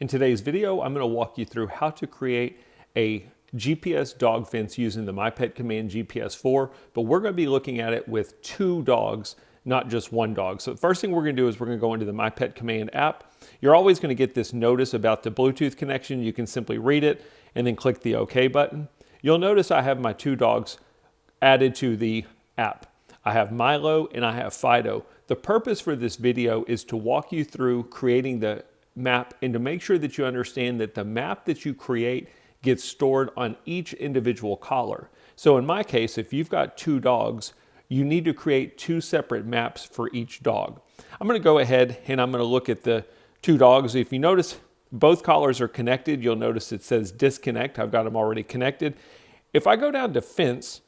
In today's video, I'm going to walk you through how to create a GPS dog fence using the MPCGPS4, but we're going to be looking at it with 2 dogs, not just 1 dog. So the first thing we're going to do is we're going to go into the MyPetCommand app. You're always going to get this notice about the Bluetooth connection. You can simply read it and then click the OK button. You'll notice I have my 2 dogs added to the app. I have Milo and I have Fido. The purpose for this video is to walk you through creating the map and to make sure that you understand that the map that you create gets stored on each individual collar. So in my case, if you've got 2 dogs, you need to create 2 separate maps for each dog. I'm going to go ahead and I'm going to look at the 2 dogs. If you notice both collars are connected, you'll notice it says disconnect. I've got them already connected. If I go down to fence,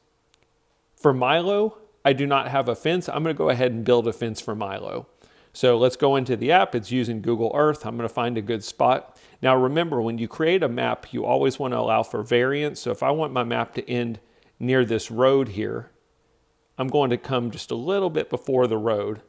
for Milo, I do not have a fence. I'm going to go ahead and build a fence for Milo. So let's go into the app. It's using Google Earth. I'm going to find a good spot. Now remember, when you create a map, you always want to allow for variance. So if I want my map to end near this road here, I'm going to come just a little bit before the road.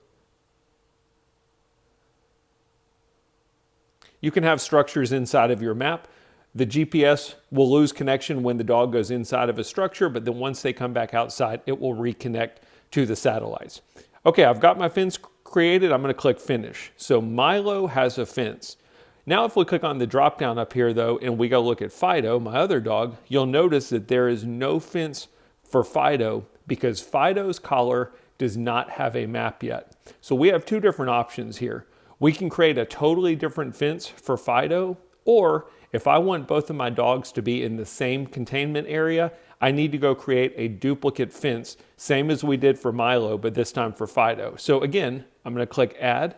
You can have structures inside of your map. The GPS will lose connection when the dog goes inside of a structure, but then once they come back outside, it will reconnect to the satellites. Okay, I've got my fence created. I'm going to click finish. So Milo has a fence. Now if we click on the drop down up here though, and we go look at Fido, my other dog, you'll notice that there is no fence for Fido because Fido's collar does not have a map yet. So we have 2 different options here. We can create a totally different fence for Fido, or if I want both of my dogs to be in the same containment area, I need to go create a duplicate fence, same as we did for Milo, but this time for Fido. So again, I'm going to click add,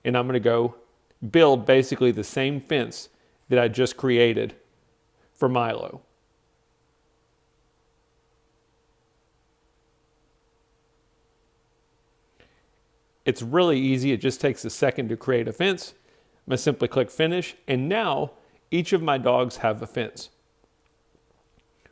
and I'm going to go build basically the same fence that I just created for Milo. It's really easy. It just takes a second to create a fence. I'm going to simply click finish, and now each of my dogs have a fence.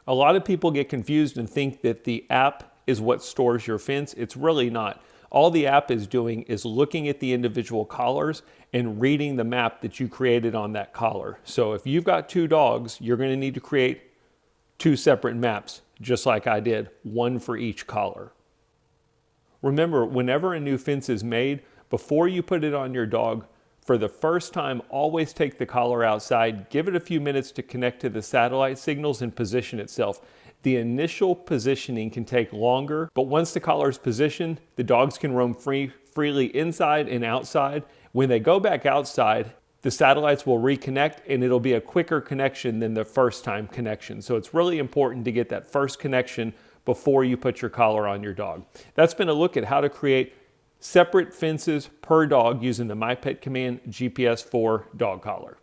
A lot of people get confused and think that the app is what stores your fence. It's really not. All the app is doing is looking at the individual collars and reading the map that you created on that collar. So if you've got 2 dogs, you're going to need to create 2 separate maps, just like I did, 1 for each collar. Remember, whenever a new fence is made, before you put it on your dog, for the first time, always take the collar outside, give it a few minutes to connect to the satellite signals and position itself. The initial positioning can take longer, but once the collar is positioned, the dogs can roam freely inside and outside. When they go back outside, the satellites will reconnect and it'll be a quicker connection than the first time connection. So it's really important to get that first connection before you put your collar on your dog. That's been a look at how to create separate fences per dog using the MyPetCommand GPS4 dog collar.